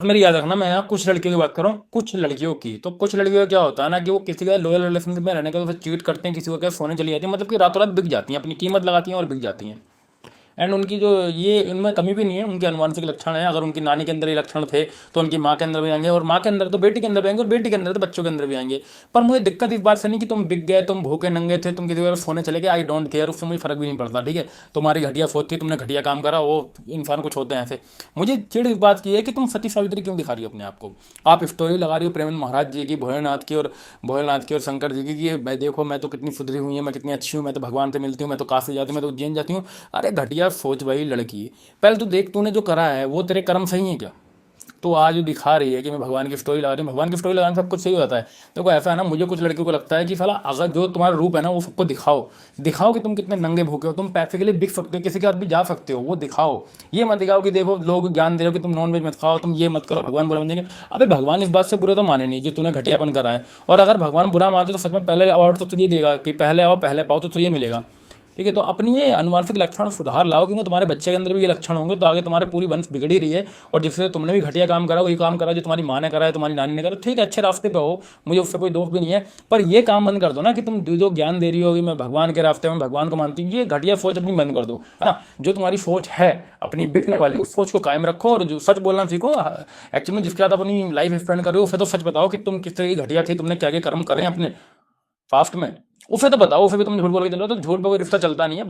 मेरी याद रखना, मैं यहाँ कुछ लड़कियों की बात कर रहा हूँ, कुछ लड़कियों की। तो कुछ लड़कियों का क्या होता है ना कि वो किसी का लॉयल रिलेशनशिप में रहने का तो फिर चीट करते हैं, किसी को क्या सोने चली जाती है, मतलब कि रातों रात बिक जाती हैं, अपनी कीमत लगाती हैं और बिक जाती हैं। एंड उनकी जो ये उनमें कमी भी नहीं है, उनके अनुवांशिक लक्षण है। अगर उनकी नानी के अंदर ये लक्षण थे तो उनकी माँ के अंदर भी आएंगे, और माँ के अंदर तो बेटी के अंदर भी आएंगे, और बेटी के अंदर तो बच्चों के अंदर भी आएंगे। पर मुझे दिक्कत इस बात से नहीं कि तुम बिक गए, तुम भूखे नंगे थे, तुम किसी वजह से सोने चले गए, आई डोंट केयर, उससे मुझे फर्क भी नहीं पड़ता, ठीक है। तुम्हारी घटिया सोच थी, तुमने घटिया काम करा, वो इंसान कुछ होते हैं ऐसे। मुझे चिढ़ इस बात की है कि तुम सती सावित्री क्यों दिखा रही हो अपने आप को। आप स्टोरी लगा रही हो प्रेम महाराज जी की, भोलेनाथ की और शंकर जी की कि मैं देखो, मैं तो कितनी सुधरी हुई है, मैं कितनी अच्छी हूँ, मैं तो भगवान से मिलती हूँ, मैं तो काशी जाती हूँ, मैं तो उज्जैन जाती हूँ। अरे घटिया सोच भाई लड़की। पहले तो देख, तूने जो करा है वो तेरे कर्म सही है क्या। तो आज जो दिखा रही है कि मैं भगवान की स्टोरी लगा रही हूँ, भगवान की स्टोरी लगाने से सब कुछ सही हो जाता है। देखो ऐसा है ना, मुझे कुछ लड़कियों को लगता है कि साला अगर जो तुम्हारा रूप है ना वो सबको दिखाओ, दिखाओ कि तुम कितने नंगे भूखे हो, तुम पैसे के लिए बिक सकते हो, किसी के साथ भी जा सकते हो, वो दिखाओ। ये मत दिखाओ कि देखो लोग ज्ञान दे रहे हो कि तुम नॉन वेज मत खाओ, तुम ये मत करो, भगवान बुरा बनेंगे। अबे भगवान इस बात से बुरा तो माने नहीं जो तूने घटियापन करा है। और अगर भगवान बुरा मानते तो सच में पहले अवार्ड तो तुझे देगा कि पहले आओ पहले पाओ, तो तुझे मिलेगा। ठीक है, तो अपनी ये अनुवांशिक लक्षण सुधार लाओ, क्योंकि तुम्हारे बच्चे के अंदर भी ये लक्षण होंगे तो आगे तुम्हारे पूरी वंश बिगड़ ही रही है। और जिससे तुमने भी घटिया काम करा, वही काम करा जो तुम्हारी माँ ने करा है, तुम्हारी नानी ने करा, ठीक है अच्छे रास्ते पे हो, मुझे उससे कोई दोष भी नहीं है। पर ये काम बंद कर दो ना कि तुम जो ज्ञान दे रही हो कि मैं भगवान के रास्ते में भगवान को मानती हूँ, ये घटिया सोच अपनी बंद कर दो, है ना। जो तुम्हारी सोच है अपनी बिकने वाली, उस सोच को कायम रखो और जो सच बोलना सीखो। एक्चुअली में जिसके साथ अपनी लाइफ स्पेंड कर रहे हो उसे तो सच बताओ कि तुम किस तरह की घटिया थी, तुमने क्या क्या कर्म करे हैं अपने पास्ट में, उसे तो बताओ। उसे भी तुम झूठ बोल के चलो तो झूठ पे कोई रिश्ता चलता नहीं है।